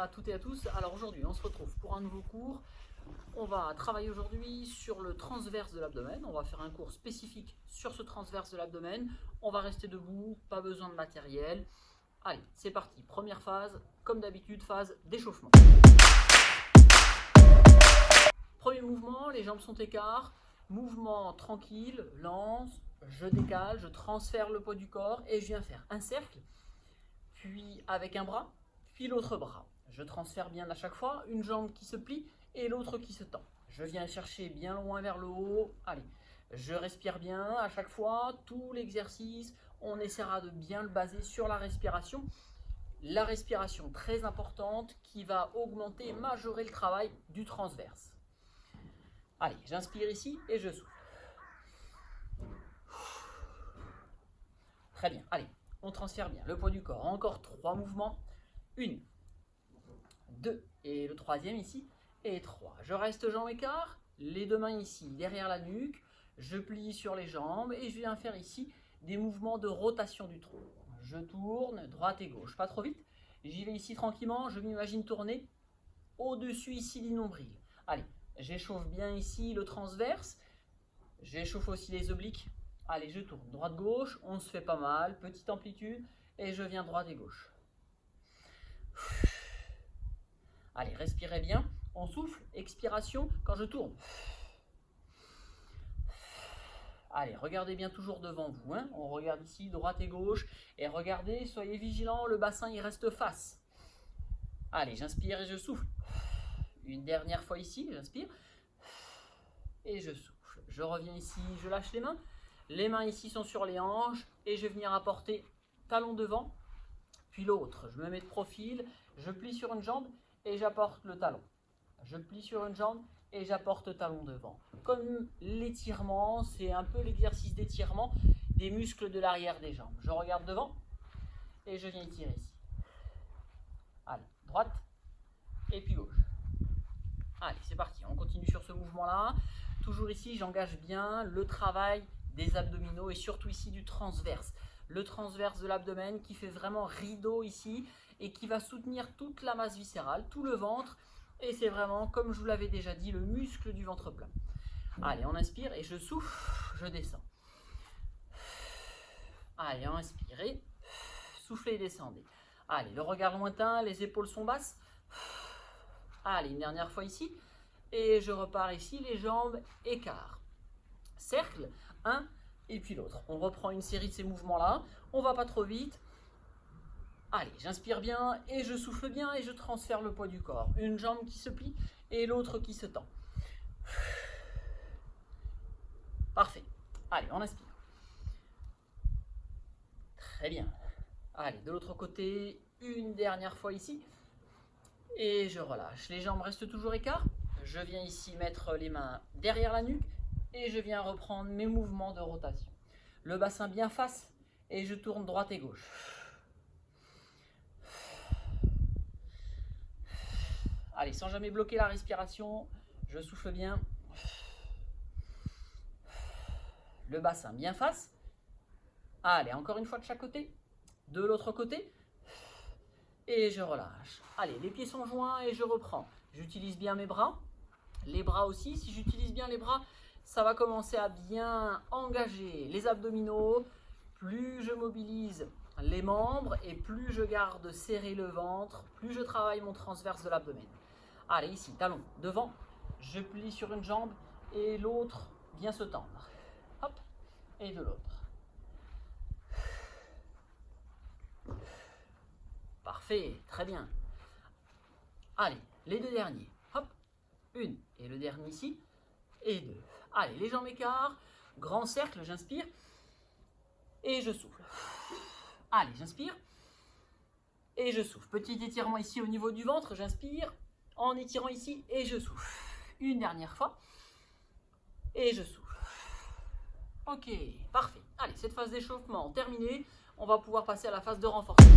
à toutes et à tous. Alors aujourd'hui, on se retrouve pour un nouveau cours. On va travailler aujourd'hui sur le transverse de l'abdomen. On va faire un cours spécifique sur ce transverse de l'abdomen. On va rester debout, pas besoin de matériel. Allez, c'est parti. Première phase, comme d'habitude, phase d'échauffement. Premier mouvement, les jambes sont écartes. Mouvement tranquille, lance, je décale, je transfère le poids du corps et je viens faire un cercle, puis avec un bras, puis l'autre bras. Je transfère bien à chaque fois, une jambe qui se plie et l'autre qui se tend. Je viens chercher bien loin vers le haut. Allez, je respire bien à chaque fois. Tout l'exercice, on essaiera de bien le baser sur la respiration. La respiration très importante qui va augmenter, majorer le travail du transverse. Allez, j'inspire ici et je souffle. Très bien, allez, on transfère bien le poids du corps. Encore 3 mouvements. 1, 2, et le troisième ici, et 3. Je reste jambes écart, les deux mains ici derrière la nuque. Je plie sur les jambes et je viens faire ici des mouvements de rotation du tronc. Je tourne droite et gauche, pas trop vite. J'y vais ici tranquillement, je m'imagine tourner au-dessus ici du nombril. Allez, j'échauffe bien ici le transverse. J'échauffe aussi les obliques. Allez, je tourne droite-gauche, on se fait pas mal, petite amplitude, et je viens droite et gauche. Allez, respirez bien, on souffle, expiration, quand je tourne. Allez, regardez bien toujours devant vous, hein. On regarde ici, droite et gauche, et regardez, soyez vigilants, le bassin il reste face. Allez, j'inspire et je souffle. Une dernière fois ici, j'inspire, et je souffle. Je reviens ici, je lâche les mains ici sont sur les hanches, et je vais venir apporter talon devant, puis l'autre. Je me mets de profil, je plie sur une jambe, et j'apporte le talon. Je plie sur une jambe, et j'apporte talon devant. Comme l'étirement, c'est un peu l'exercice d'étirement des muscles de l'arrière des jambes. Je regarde devant, et je viens étirer ici. Allez, droite, et puis gauche. Allez, c'est parti, on continue sur ce mouvement-là. Toujours ici, j'engage bien le travail des abdominaux et surtout ici du transverse. Le transverse de l'abdomen qui fait vraiment rideau ici et qui va soutenir toute la masse viscérale, tout le ventre. Et c'est vraiment, comme je vous l'avais déjà dit, le muscle du ventre plat. Allez, on inspire et je souffle, je descends. Allez, on inspire et soufflez et descendez. Allez, le regard lointain, les épaules sont basses. Allez, une dernière fois ici. Et je repars ici, les jambes écart. Cercle, un et puis l'autre. On reprend une série de ces mouvements-là. On va pas trop vite. Allez, j'inspire bien et je souffle bien et je transfère le poids du corps. Une jambe qui se plie et l'autre qui se tend. Parfait. Allez, on inspire. Très bien. Allez, de l'autre côté, une dernière fois ici. Et je relâche. Les jambes restent toujours écart. Je viens ici mettre les mains derrière la nuque et je viens reprendre mes mouvements de rotation. Le bassin bien face et je tourne droite et gauche. Allez, sans jamais bloquer la respiration, je souffle bien. Le bassin bien face. Allez, encore une fois de chaque côté. De l'autre côté. Et je relâche. Allez, les pieds sont joints et je reprends. J'utilise bien mes bras. Les bras aussi, si j'utilise bien les bras, ça va commencer à bien engager les abdominaux. Plus je mobilise les membres et plus je garde serré le ventre, plus je travaille mon transverse de l'abdomen. Allez, ici, talon devant, je plie sur une jambe et l'autre vient se tendre. Hop, et de l'autre. Parfait, très bien. Allez, les deux derniers. Hop, une et le dernier ici, et deux. Allez, les jambes écart, grand cercle, j'inspire et je souffle. Allez, j'inspire et je souffle. Petit étirement ici au niveau du ventre, j'inspire en étirant ici et je souffle. Une dernière fois et je souffle. Ok, parfait. Allez, cette phase d'échauffement terminée. On va pouvoir passer à la phase de renforcement.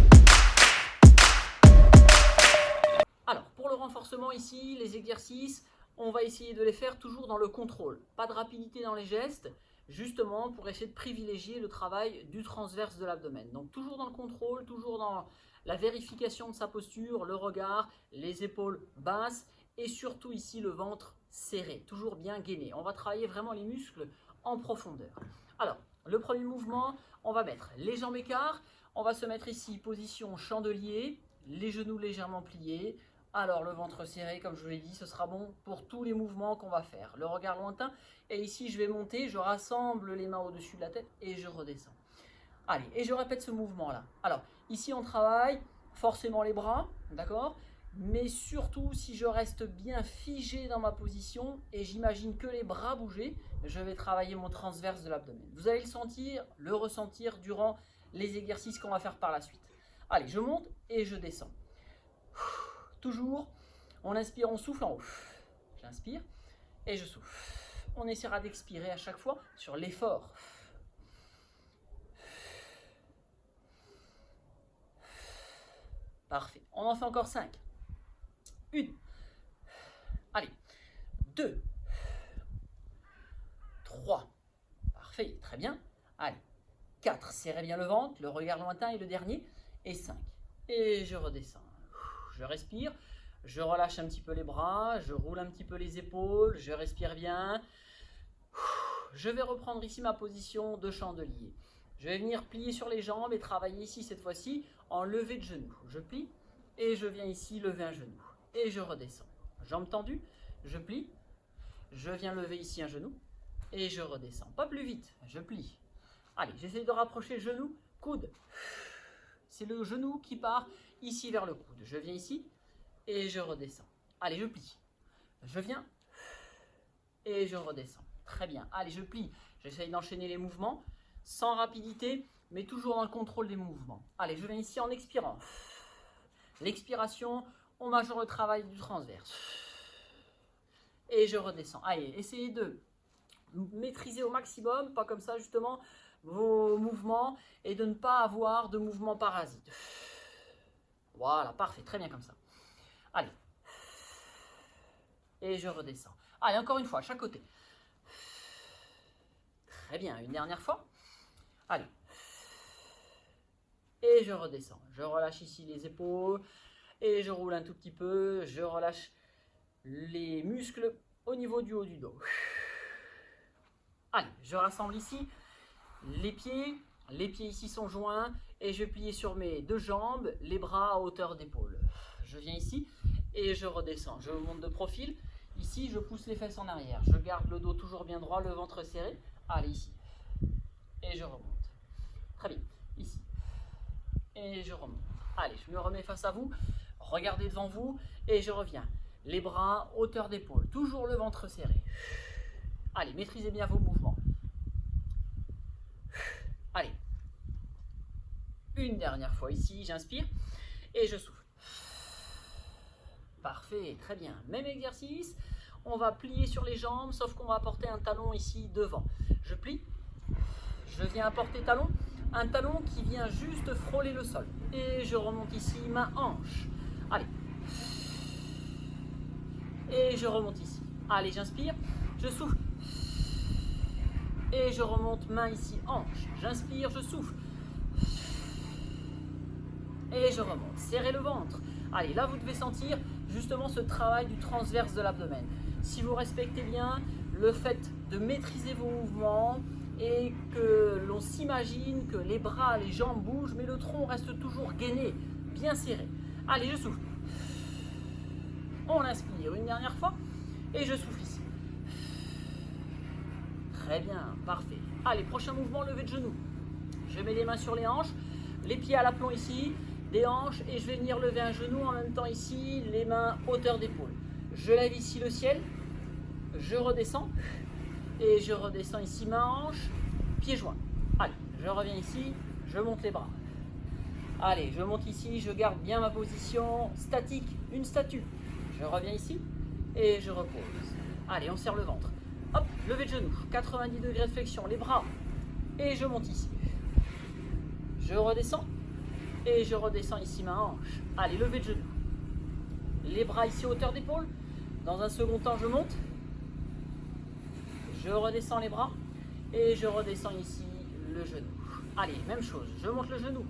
Alors, pour le renforcement ici, les exercices, on va essayer de les faire toujours dans le contrôle. Pas de rapidité dans les gestes, justement pour essayer de privilégier le travail du transverse de l'abdomen. Donc toujours dans le contrôle, toujours dans la vérification de sa posture, le regard, les épaules basses et surtout ici le ventre serré, toujours bien gainé. On va travailler vraiment les muscles en profondeur. Alors, le premier mouvement, on va mettre les jambes écarts, on va se mettre ici position chandelier, les genoux légèrement pliés. Alors le ventre serré, comme je vous l'ai dit, ce sera bon pour tous les mouvements qu'on va faire. Le regard lointain, et ici je vais monter, je rassemble les mains au-dessus de la tête et je redescends. Allez, et je répète ce mouvement-là. Alors, ici on travaille forcément les bras, d'accord? Mais surtout, si je reste bien figé dans ma position et j'imagine que les bras bouger, je vais travailler mon transverse de l'abdomen. Vous allez le sentir, le ressentir durant les exercices qu'on va faire par la suite. Allez, je monte et je descends. Toujours, on inspire, on souffle en haut. J'inspire et je souffle. On essaiera d'expirer à chaque fois sur l'effort. Parfait. On en fait encore 5. 1. Allez. 2. 3. Parfait. Très bien. Allez. 4. Serrez bien le ventre, le regard lointain et le dernier. Et 5. Et je redescends. Je respire, je relâche un petit peu les bras, je roule un petit peu les épaules, je respire bien. Je vais reprendre ici ma position de chandelier. Je vais venir plier sur les jambes et travailler ici cette fois-ci en levée de genoux. Je plie et je viens ici lever un genou. Et je redescends. Jambes tendues, je plie, je viens lever ici un genou et je redescends. Pas plus vite, je plie. Allez, j'essaie de rapprocher le genou, coude. C'est le genou qui part ici vers le coude. Je viens ici et je redescends. Allez, je plie. Je viens et je redescends. Très bien. Allez, je plie. J'essaye d'enchaîner les mouvements sans rapidité, mais toujours dans le contrôle des mouvements. Allez, je viens ici en expirant. L'expiration, on majeure le travail du transverse. Et je redescends. Allez, essayez de maîtriser au maximum, pas comme ça justement, vos mouvements et de ne pas avoir de mouvements parasites. Voilà, parfait, très bien comme ça. Allez. Et je redescends. Allez, encore une fois, à chaque côté. Très bien, une dernière fois. Allez. Et je redescends. Je relâche ici les épaules et je roule un tout petit peu. Je relâche les muscles au niveau du haut du dos. Allez, je rassemble ici les pieds ici sont joints et je plie sur mes deux jambes, les bras à hauteur d'épaule. Je viens ici et je redescends. Je monte de profil. Ici, je pousse les fesses en arrière. Je garde le dos toujours bien droit, le ventre serré. Allez, ici. Et je remonte. Très bien. Ici. Et je remonte. Allez, je me remets face à vous. Regardez devant vous et je reviens. Les bras, hauteur d'épaule. Toujours le ventre serré. Allez, maîtrisez bien vos mouvements. Allez. Une dernière fois ici, j'inspire et je souffle. Parfait, très bien. Même exercice, on va plier sur les jambes, sauf qu'on va apporter un talon ici devant. Je plie, je viens apporter talon, un talon qui vient juste frôler le sol. Et je remonte ici, main hanche. Allez. Et je remonte ici. Allez, j'inspire, je souffle. Et je remonte, main ici, hanche. J'inspire, je souffle. Et je remonte. Serrez le ventre. Allez, là, vous devez sentir justement ce travail du transverse de l'abdomen. Si vous respectez bien le fait de maîtriser vos mouvements et que l'on s'imagine que les bras, les jambes bougent, mais le tronc reste toujours gainé, bien serré. Allez, je souffle. On inspire une dernière fois et je souffle ici. Très bien, parfait. Allez, prochain mouvement, lever de genoux. Je mets les mains sur les hanches, les pieds à l'aplomb ici, des hanches, et je vais venir lever un genou en même temps ici, les mains hauteur d'épaule. Je lève ici le ciel, je redescends, et je redescends ici, main hanche, pieds joints. Allez, je reviens ici, je monte les bras. Allez, je monte ici, je garde bien ma position statique, une statue. Je reviens ici, et je repose. Allez, on serre le ventre. Hop, lever de genoux, 90 degrés de flexion, les bras, et je monte ici. Je redescends, et je redescends ici, main hanche. Allez, lever de genoux. Les bras ici, hauteur d'épaule. Dans un second temps, je monte. Je redescends les bras, et je redescends ici le genou. Allez, même chose, je monte le genou.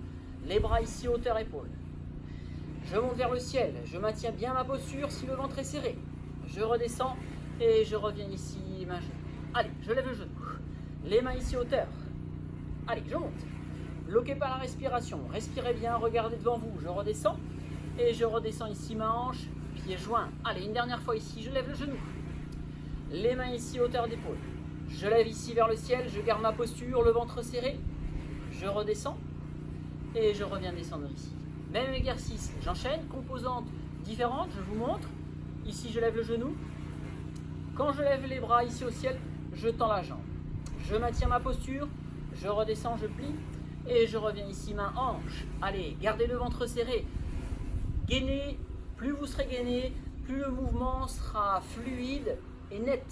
Les bras ici, hauteur épaule. Je monte vers le ciel, je maintiens bien ma posture si le ventre est serré. Je redescends et je reviens ici, main genou. Allez, je lève le genou. Les mains ici hauteur. Allez, je monte. Bloquez pas la respiration. Respirez bien, regardez devant vous. Je redescends et je redescends ici, main hanche, pieds joints. Allez, une dernière fois ici, je lève le genou. Les mains ici hauteur d'épaule. Je lève ici vers le ciel, je garde ma posture, le ventre serré. Je redescends et je reviens descendre ici. Même exercice, j'enchaîne, composantes différentes, je vous montre. Ici, je lève le genou. Quand je lève les bras ici au ciel, je tends la jambe. Je maintiens ma posture, je redescends, je plie et je reviens ici, main hanche. Allez, gardez le ventre serré. Gainez, plus vous serez gainé, plus le mouvement sera fluide et net,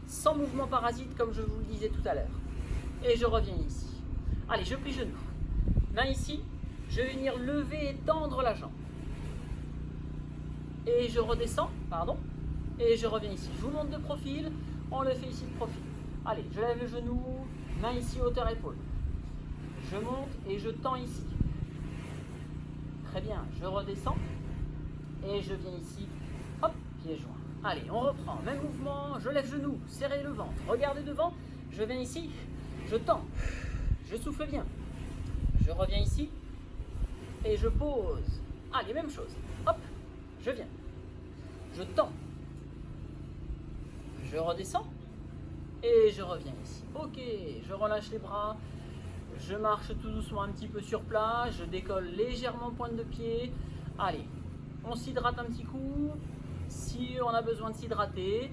sans mouvement parasite comme je vous le disais tout à l'heure. Et je reviens ici. Allez, je plie genou. Main ici. Je vais venir lever et tendre la jambe. Et je redescends, et je reviens ici. Je vous montre de profil, on le fait ici de profil. Allez, je lève le genou, main ici, hauteur épaule. Je monte et je tends ici. Très bien, je redescends et je viens ici, hop, pieds joints. Allez, on reprend, même mouvement, je lève genou, serrez le ventre, regardez devant, je viens ici, je tends, je souffle bien. Je reviens ici. Et je pose. Allez, même chose. Hop, je viens. Je tends. Je redescends. Et je reviens ici. Ok, je relâche les bras. Je marche tout doucement un petit peu sur plat. Je décolle légèrement pointe de pied. Allez, on s'hydrate un petit coup. Si on a besoin de s'hydrater,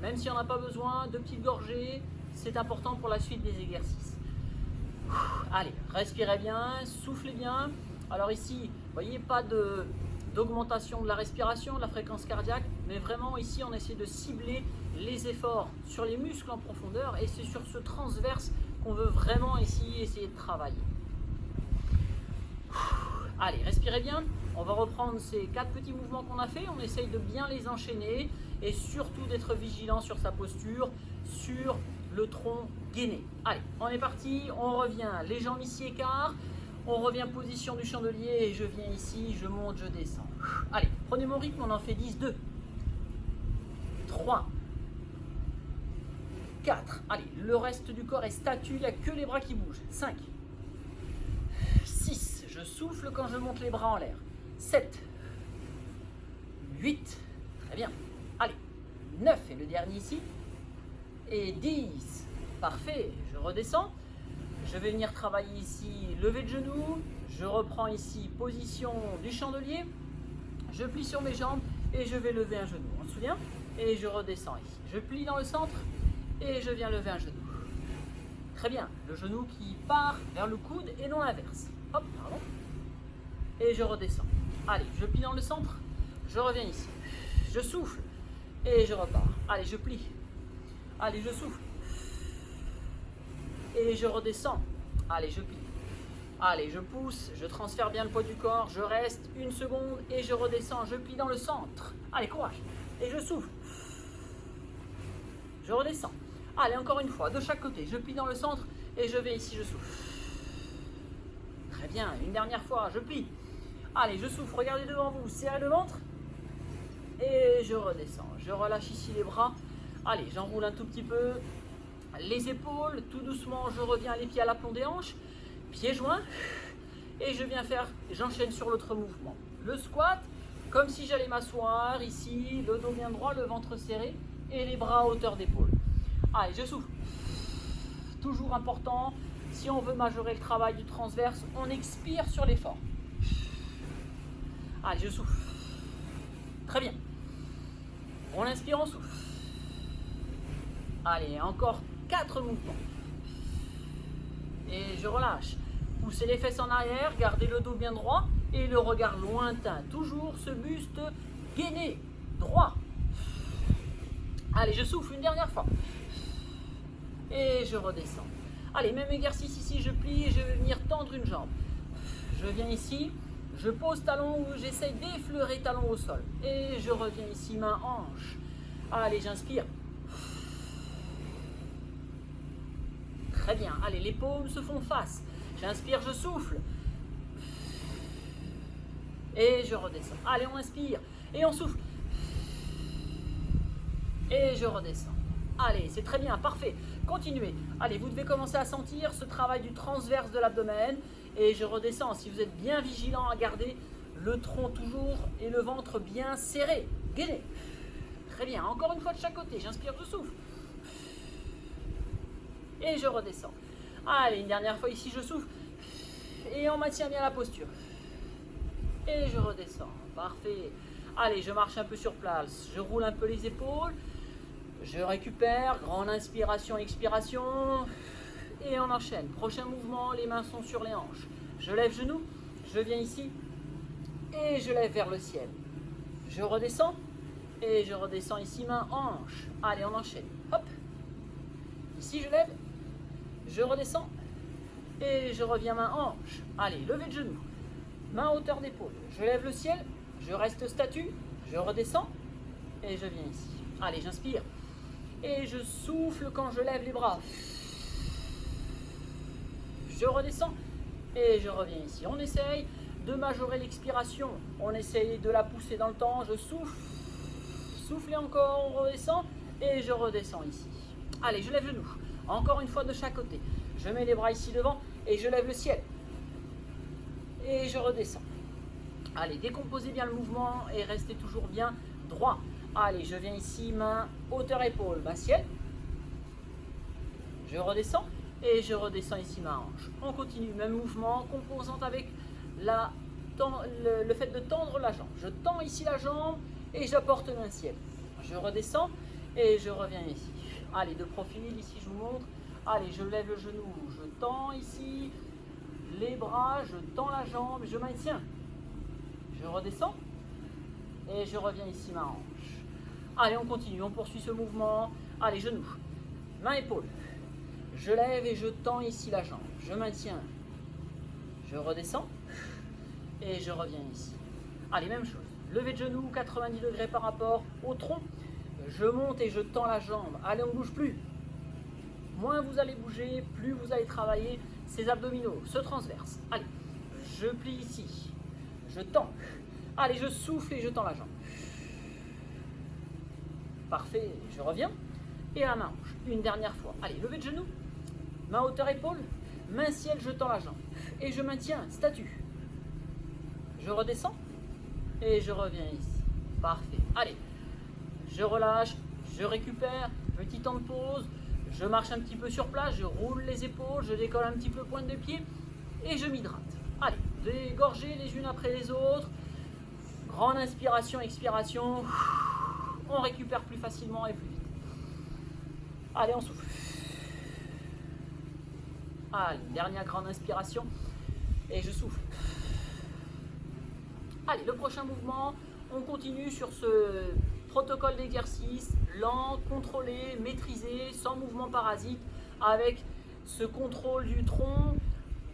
même si on n'a pas besoin, de petites gorgées, c'est important pour la suite des exercices. Allez, respirez bien, soufflez bien. Alors ici, vous voyez, pas d'augmentation de la respiration, de la fréquence cardiaque, mais vraiment ici on essaie de cibler les efforts sur les muscles en profondeur et c'est sur ce transverse qu'on veut vraiment ici essayer de travailler. Allez, respirez bien. On va reprendre ces 4 petits mouvements qu'on a fait. On essaye de bien les enchaîner et surtout d'être vigilant sur sa posture, sur le tronc gainé. Allez, on est parti. On revient. Les jambes ici écart. On revient position du chandelier et je viens ici. Je monte, je descends. Allez, prenez mon rythme. On en fait 10. 2, 3, 4. Allez, le reste du corps est statue. Il n'y a que les bras qui bougent. 5, 6. Je souffle quand je monte les bras en l'air. 7, 8, très bien. Allez, 9 et le dernier ici. Et 10, parfait. Je redescends. Je vais venir travailler ici, lever de genoux. Je reprends ici position du chandelier. Je plie sur mes jambes et je vais lever un genou. On se souvient? Et je redescends ici. Je plie dans le centre et je viens lever un genou. Très bien. Le genou qui part vers le coude et non l'inverse. Hop, pardon. Et je redescends. Allez, je plie dans le centre. Je reviens ici. Je souffle. Et je repars. Allez, je plie. Allez, je souffle. Et je redescends. Allez, je plie. Allez, je pousse. Je transfère bien le poids du corps. Je reste 1 seconde. Et je redescends. Je plie dans le centre. Allez, courage. Et je souffle. Je redescends. Allez, encore une fois. De chaque côté. Je plie dans le centre. Et je vais ici. Je souffle. Très bien. Une dernière fois. Je plie. Allez, je souffle, regardez devant vous, serrez le ventre. Et je redescends. Je relâche ici les bras. Allez, j'enroule un tout petit peu les épaules. Tout doucement, je reviens les pieds à l'aplomb des hanches. Pieds joints. Et je viens faire, j'enchaîne sur l'autre mouvement. Le squat, comme si j'allais m'asseoir ici. Le dos bien droit, le ventre serré. Et les bras à hauteur d'épaule. Allez, je souffle. Toujours important, si on veut majorer le travail du transverse, on expire sur l'effort. Allez, je souffle. Très bien. On inspire, on souffle. Allez, encore 4 mouvements. Et je relâche. Poussez les fesses en arrière, gardez le dos bien droit et le regard lointain. Toujours ce buste gainé, droit. Allez, je souffle une dernière fois. Et je redescends. Allez, même exercice ici, je plie et je vais venir tendre une jambe. Je viens ici. Je pose talon ou j'essaye d'effleurer talon au sol. Et je reviens ici, main hanche. Allez, j'inspire. Très bien. Allez, les paumes se font face. J'inspire, je souffle. Et je redescends. Allez, on inspire et on souffle. Et je redescends. Allez, c'est très bien, parfait. Continuez. Allez, vous devez commencer à sentir ce travail du transverse de l'abdomen. Et je redescends. Si vous êtes bien vigilant à garder le tronc toujours et le ventre bien serré. Gainé. Très bien. Encore une fois de chaque côté. J'inspire, je souffle. Et je redescends. Allez, une dernière fois ici, je souffle. Et on maintient bien la posture. Et je redescends. Parfait. Allez, je marche un peu sur place. Je roule un peu les épaules. Je récupère. Grande inspiration, expiration. Et on enchaîne. Prochain mouvement, les mains sont sur les hanches. Je lève genou. Je viens ici. Et je lève vers le ciel. Je redescends. Et je redescends ici, main, hanche. Allez, on enchaîne. Hop. Ici, je lève. Je redescends. Et je reviens, main, hanche. Allez, levez de genou. Main à hauteur d'épaule. Je lève le ciel. Je reste statue. Je redescends. Et je viens ici. Allez, j'inspire. Et je souffle quand je lève les bras. Je redescends. Et je reviens ici. On essaye de majorer l'expiration. On essaye de la pousser dans le temps. Je souffle. Soufflez encore. On redescend. Et je redescends ici. Allez, je lève le genou. Encore une fois de chaque côté. Je mets les bras ici devant. Et je lève le ciel. Et je redescends. Allez, décomposez bien le mouvement. Et restez toujours bien droit. Allez, je viens ici, main, hauteur épaule, bas ciel. Je redescends. Et je redescends ici, ma hanche. On continue, même mouvement, composante avec le fait de tendre la jambe. Je tends ici la jambe et j'apporte main ciel. Je redescends et je reviens ici. Allez, de profil, ici je vous montre. Allez, je lève le genou, je tends ici les bras, je tends la jambe, je maintiens. Je redescends et je reviens ici, ma hanche. Allez, on continue, on poursuit ce mouvement. Allez, genou, main, épaule. Je lève et je tends ici la jambe. Je maintiens. Je redescends. Et je reviens ici. Allez, même chose. Levé de genou, 90 degrés par rapport au tronc. Je monte et je tends la jambe. Allez, on ne bouge plus. Moins vous allez bouger, plus vous allez travailler ces abdominaux, ce transverse. Allez, je plie ici. Je tends. Allez, je souffle et je tends la jambe. Parfait, je reviens. Et à la main hanche. Une dernière fois. Allez, levé de genou. Main hauteur épaule, main ciel, je tends la jambe. Et je maintiens, statue. Je redescends et je reviens ici. Parfait. Allez, je relâche, je récupère, petit temps de pause. Je marche un petit peu sur place, je roule les épaules, je décolle un petit peu pointe de pied et je m'hydrate. Allez, des gorgées les unes après les autres. Grande inspiration, expiration. On récupère plus facilement et plus vite. Allez, on souffle. Allez, dernière grande inspiration. Et je souffle. Allez, le prochain mouvement, on continue sur ce protocole d'exercice lent, contrôlé, maîtrisé, sans mouvement parasite, avec ce contrôle du tronc,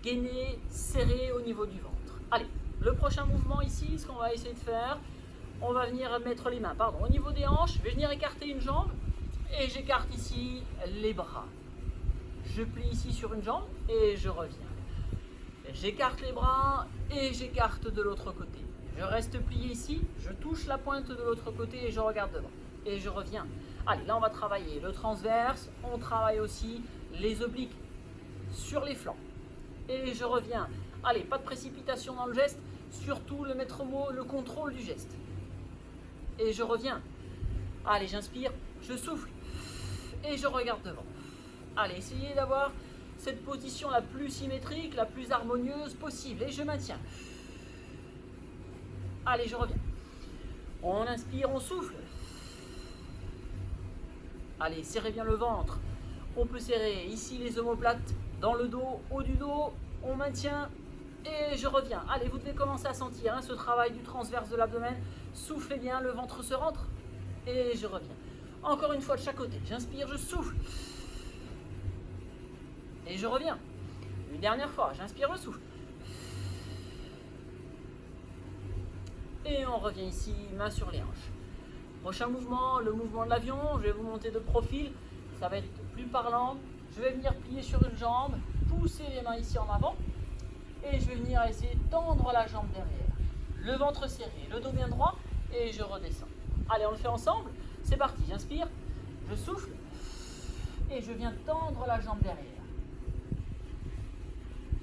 gainé, serré au niveau du ventre. Allez, le prochain mouvement ici, ce qu'on va essayer de faire, on va venir mettre les mains, au niveau des hanches, je vais venir écarter une jambe et j'écarte ici les bras. Je plie ici sur une jambe et je reviens. J'écarte les bras et j'écarte de l'autre côté. Je reste plié ici, je touche la pointe de l'autre côté et je regarde devant. Et je reviens. Allez, là on va travailler le transverse, on travaille aussi les obliques sur les flancs. Et je reviens. Allez, pas de précipitation dans le geste, surtout le maître mot, le contrôle du geste. Et je reviens. Allez, j'inspire, je souffle et je regarde devant. Allez, essayez d'avoir cette position la plus symétrique, la plus harmonieuse possible. Et je maintiens. Allez, je reviens. On inspire, on souffle. Allez, serrez bien le ventre. On peut serrer ici les omoplates dans le dos, haut du dos. On maintient et je reviens. Allez, vous devez commencer à sentir ce travail du transverse de l'abdomen. Soufflez bien, le ventre se rentre et je reviens. Encore une fois de chaque côté. J'inspire, je souffle. Et je reviens. Une dernière fois, j'inspire, je souffle. Et on revient ici, main sur les hanches. Prochain mouvement, le mouvement de l'avion. Je vais vous monter de profil. Ça va être plus parlant. Je vais venir plier sur une jambe, pousser les mains ici en avant. Et je vais venir essayer de tendre la jambe derrière. le ventre serré, le dos bien droit et je redescends. Allez, on le fait ensemble. C'est parti, j'inspire, je souffle et je viens tendre la jambe derrière.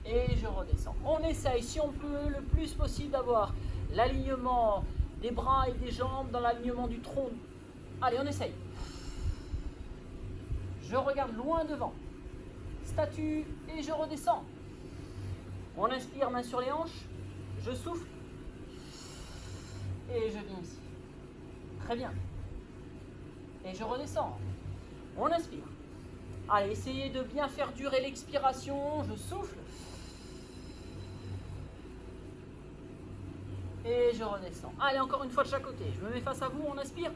Et je redescends. On essaye, si on peut, le plus possible d'avoir l'alignement des bras et des jambes dans l'alignement du tronc. Allez, on essaye. Je regarde loin devant. Statue et je redescends. On inspire, main sur les hanches. Je souffle. Et je viens ici. Très bien. Et je redescends. On inspire. Allez, essayez de bien faire durer l'expiration. Je souffle. Et je redescends. Allez, encore une fois de chaque côté. Je me mets face à vous, on inspire.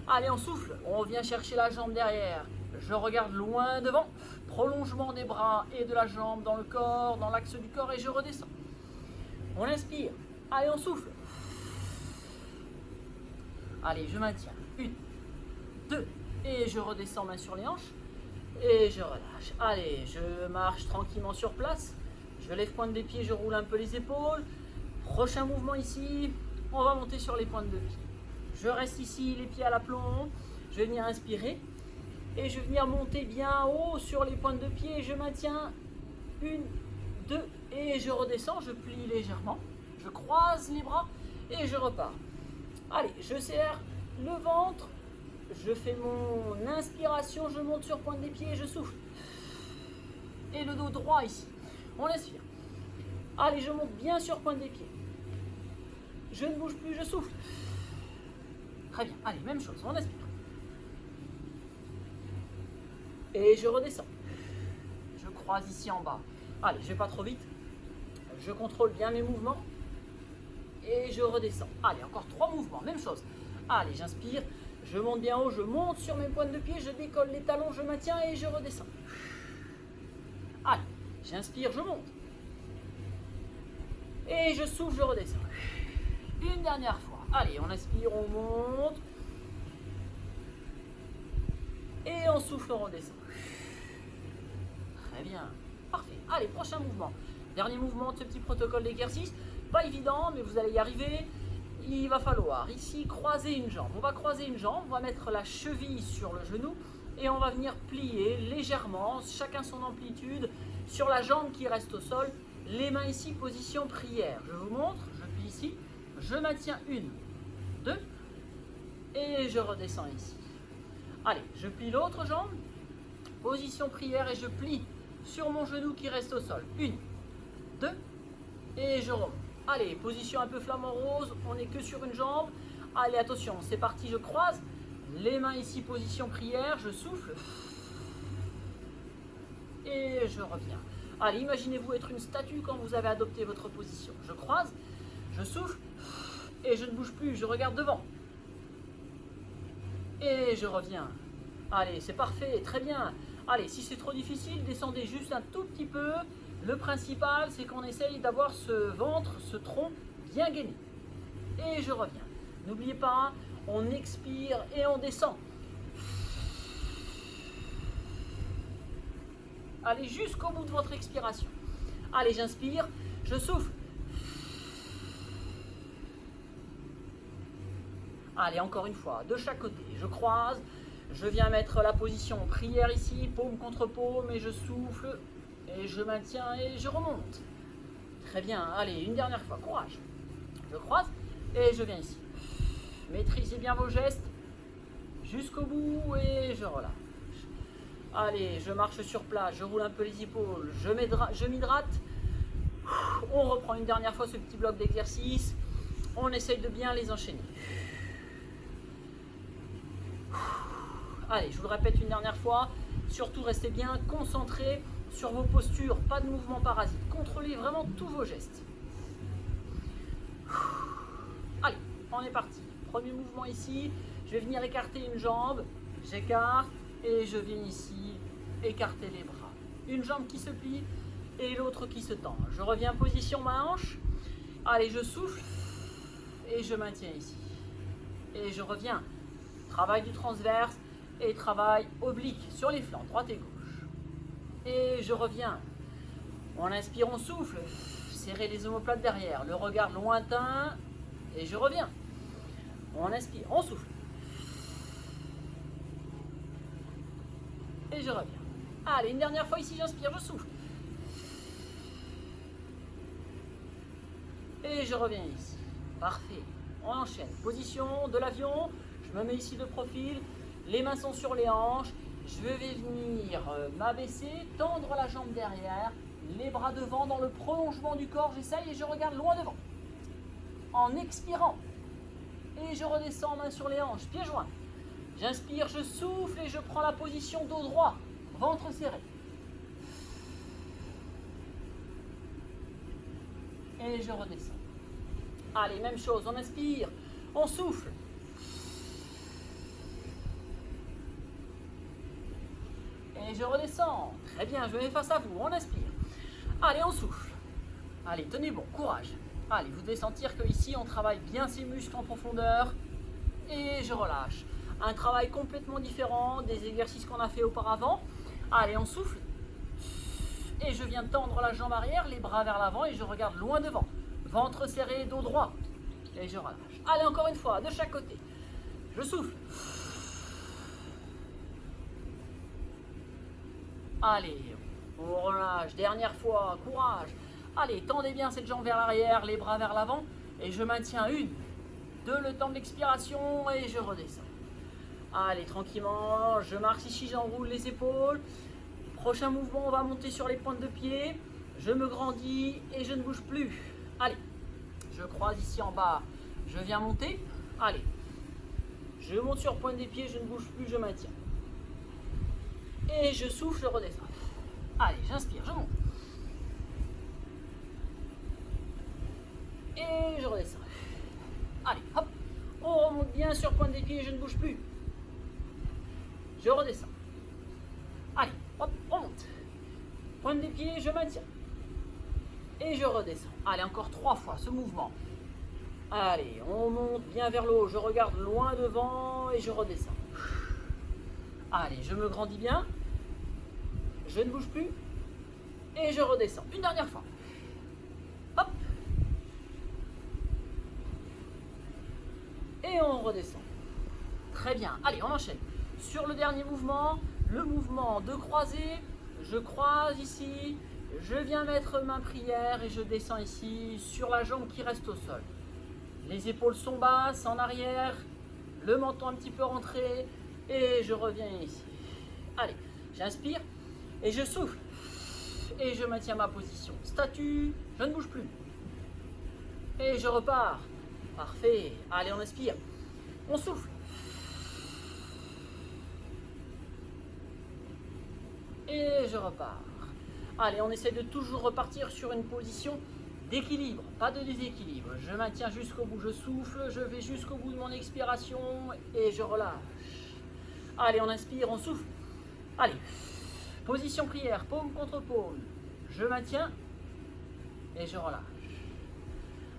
Allez, on souffle. On vient chercher la jambe derrière. Je regarde loin devant. Prolongement des bras et de la jambe dans le corps, dans l'axe du corps et je redescends. On inspire. Allez, on souffle. Allez, je maintiens. 1, 2. Et je redescends, main sur les hanches. Et je relâche. Allez, je marche tranquillement sur place. Je lève pointe des pieds, je roule un peu les épaules. Prochain mouvement ici, on va monter sur les pointes de pied. Je reste ici, les pieds à l'aplomb. Je vais venir inspirer. Et je vais venir monter bien haut sur les pointes de pied. Je maintiens 1, 2 et je redescends. Je plie légèrement. Je croise les bras et je repars. Allez, je serre le ventre. Je fais mon inspiration. Je monte sur pointe des pieds et je souffle. Et le dos droit ici. On inspire. Allez, je monte bien sur pointe des pieds. Je ne bouge plus, je souffle. Très bien. Allez, même chose. On inspire. Et je redescends. Je croise ici en bas. Allez, je vais pas trop vite. Je contrôle bien mes mouvements. Et je redescends. Allez, encore 3 mouvements. Même chose. Allez, j'inspire. Je monte bien haut. Je monte sur mes pointes de pied. Je décolle les talons. Je maintiens et je redescends. Allez, j'inspire. Je monte. Et je souffle. Je redescends. Une dernière fois. Allez, on inspire. On monte. Et on souffle. On redescend. Très bien. Parfait. Allez, prochain mouvement. Dernier mouvement de ce petit protocole d'exercice. Pas évident, mais vous allez y arriver. Il va falloir ici croiser une jambe. On va croiser une jambe, on va mettre la cheville sur le genou et on va venir plier légèrement, chacun son amplitude, sur la jambe qui reste au sol. Les mains ici, position prière. Je vous montre, je plie ici, je maintiens 1, 2 et je redescends ici. Allez, je plie l'autre jambe, position prière et je plie sur mon genou qui reste au sol. 1, 2 et je remonte. Allez, position un peu flamant rose, on n'est que sur une jambe. Allez, attention, c'est parti, je croise. Les mains ici, position prière, je souffle. Et je reviens. Allez, imaginez-vous être une statue quand vous avez adopté votre position. Je croise, je souffle, et je ne bouge plus, je regarde devant. Et je reviens. Allez, c'est parfait, très bien. Allez, si c'est trop difficile, descendez juste un tout petit peu. Le principal, c'est qu'on essaye d'avoir ce ventre, ce tronc bien gainé. Et je reviens. N'oubliez pas, on expire et on descend. Allez jusqu'au bout de votre expiration. Allez, j'inspire, je souffle. Allez, encore une fois, de chaque côté. Je croise, je viens mettre la position prière ici, paume contre paume, et je souffle. Et je maintiens et je remonte. Très bien, allez, une dernière fois, courage. Je croise et je viens ici. Maîtrisez bien vos gestes jusqu'au bout et je relâche. Allez, je marche sur place, je roule un peu les épaules, je m'hydrate. On reprend une dernière fois ce petit bloc d'exercice. On essaye de bien les enchaîner. Allez, je vous le répète une dernière fois. Surtout, restez bien concentrés sur vos postures, pas de mouvement parasite. Contrôlez vraiment tous vos gestes. Allez, on est parti. Premier mouvement ici, je vais venir écarter une jambe, j'écarte et je viens ici écarter les bras. Une jambe qui se plie et l'autre qui se tend. Je reviens position main hanche. Allez, je souffle et je maintiens ici. Et je reviens. Travail du transverse et travail oblique sur les flancs, droite et gauche. Et je reviens. On inspire, on souffle. serrer les omoplates derrière, le regard lointain, et je reviens. On inspire, on souffle. Et je reviens. Allez, une dernière fois ici, j'inspire, je souffle. Et je reviens ici. Parfait. On enchaîne. Position de l'avion. Je me mets ici de profil. Les mains sont sur les hanches. Je vais venir m'abaisser, tendre la jambe derrière. Les bras devant dans le prolongement du corps. J'essaye et je regarde loin devant. En expirant. Et je redescends, main sur les hanches, pieds joints. J'inspire, je souffle et je prends la position dos droit, ventre serré. Et je redescends. Allez, même chose, on inspire, on souffle. Et je redescends. Très bien, je mets face à vous, on inspire. Allez, on souffle. Allez, tenez bon, courage. Allez, vous devez sentir qu'ici, on travaille bien ses muscles en profondeur. Et je relâche. Un travail complètement différent des exercices qu'on a fait auparavant. Allez, on souffle. Et je viens tendre la jambe arrière, les bras vers l'avant et je regarde loin devant. Ventre serré, dos droit. Et je relâche. Allez, encore une fois, de chaque côté. Je souffle. Allez, on relâche. Dernière fois, courage. Allez, tendez bien cette jambe vers l'arrière, les bras vers l'avant. Et je maintiens 1, 2, le temps de l'expiration et je redescends. Allez, tranquillement, je marche ici, j'enroule les épaules. Prochain mouvement, on va monter sur les pointes de pied. Je me grandis et je ne bouge plus. Allez, je croise ici en bas, je viens monter. Allez, je monte sur pointe des pieds, je ne bouge plus, je maintiens. Et je souffle, je redescends. Allez, j'inspire, je monte. Et je redescends. Allez, hop, on remonte bien sur pointe des pieds, je ne bouge plus. Je redescends. Allez, hop, on monte. Pointe des pieds, je maintiens. Et je redescends. Allez, encore 3 fois ce mouvement. Allez, on monte bien vers le haut. Je regarde loin devant et je redescends. Allez, je me grandis bien. Je ne bouge plus. Et je redescends. Une dernière fois. Hop. Et on redescend. Très bien. Allez, on enchaîne. Sur le dernier mouvement, le mouvement de croisée. Je croise ici. Je viens mettre main prière et je descends ici sur la jambe qui reste au sol. Les épaules sont basses, en arrière. Le menton un petit peu rentré. Et je reviens ici. Allez, j'inspire et je souffle. Et je maintiens ma position. Statue, je ne bouge plus. Et je repars. Parfait. Allez, on inspire. On souffle. Et je repars. Allez, on essaie de toujours repartir sur une position d'équilibre, pas de déséquilibre. Je maintiens jusqu'au bout, je souffle, je vais jusqu'au bout de mon expiration et je relâche. Allez, on inspire, on souffle. Allez, position prière, paume contre paume. Je maintiens et je relâche.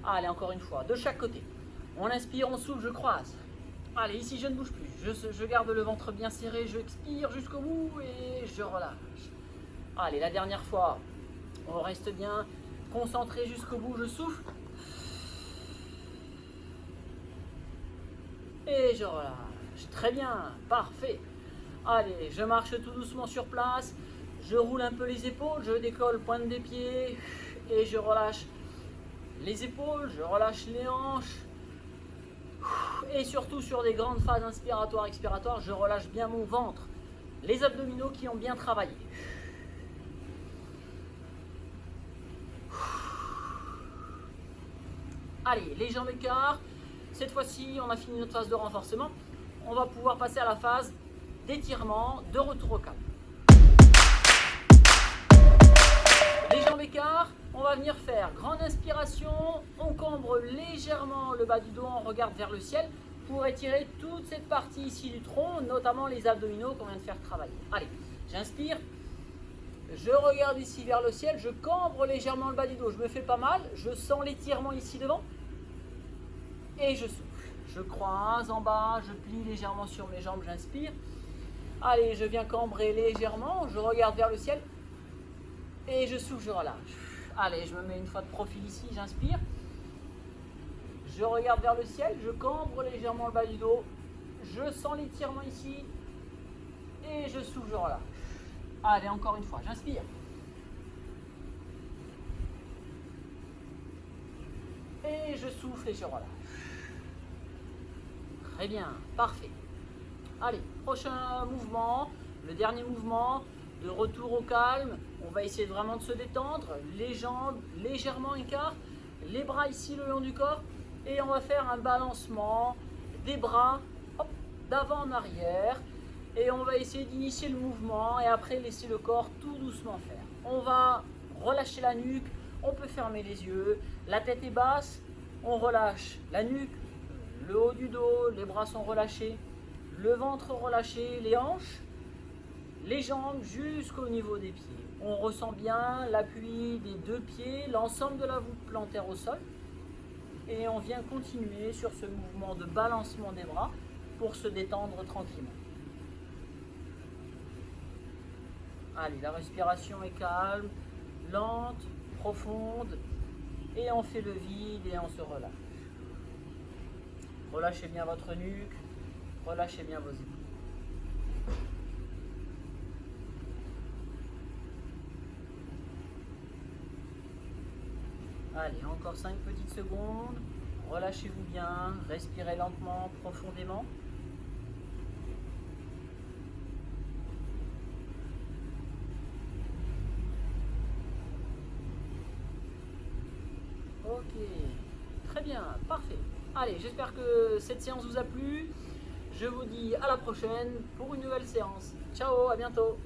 Allez, encore une fois, de chaque côté. On inspire, on souffle, je croise. Allez, ici, je ne bouge plus. Je garde le ventre bien serré, je expire jusqu'au bout et je relâche. Allez, la dernière fois, on reste bien concentré jusqu'au bout, je souffle. Et je relâche. Très bien, parfait. Allez, je marche tout doucement sur place. Je roule un peu les épaules, je décolle pointe des pieds. Et je relâche les épaules, je relâche les hanches. Et surtout sur des grandes phases inspiratoires, expiratoires, je relâche bien mon ventre. Les abdominaux qui ont bien travaillé. Allez, les jambes écart. Cette fois-ci, on a fini notre phase de renforcement. On va pouvoir passer à la phase d'étirement, de retour au calme. Les jambes écart, on va venir faire grande inspiration. On cambre légèrement le bas du dos, on regarde vers le ciel pour étirer toute cette partie ici du tronc, notamment les abdominaux qu'on vient de faire travailler. Allez, j'inspire. Je regarde ici vers le ciel, je cambre légèrement le bas du dos, je me fais pas mal, je sens l'étirement ici devant et je souffle. Je croise en bas, je plie légèrement sur mes jambes, j'inspire. Allez, je viens cambrer légèrement, je regarde vers le ciel et je souffle, je relâche. Allez, je me mets une fois de profil ici, j'inspire. Je regarde vers le ciel, je cambre légèrement le bas du dos. Je sens l'étirement ici. Et je souffle, je relâche. Allez, encore une fois, j'inspire. Et je souffle et je relâche. Très bien, parfait. Allez, prochain mouvement, le dernier mouvement, de retour au calme. On va essayer vraiment de se détendre, les jambes légèrement écartent, les bras ici le long du corps. Et on va faire un balancement des bras d'avant en arrière. Et on va essayer d'initier le mouvement et après laisser le corps tout doucement faire. On va relâcher la nuque, on peut fermer les yeux, la tête est basse, on relâche la nuque, le haut du dos, les bras sont relâchés, le ventre relâché, les hanches, les jambes jusqu'au niveau des pieds. On ressent bien l'appui des deux pieds, l'ensemble de la voûte plantaire au sol. Et on vient continuer sur ce mouvement de balancement des bras pour se détendre tranquillement. Allez, la respiration est calme, lente, profonde. Et on fait le vide et on se relâche. Relâchez bien votre nuque, relâchez bien vos épaules. Allez, encore 5 petites secondes. Relâchez-vous bien, respirez lentement, profondément. Ok, très bien, parfait. Allez, j'espère que cette séance vous a plu. Je vous dis à la prochaine pour une nouvelle séance. Ciao, à bientôt.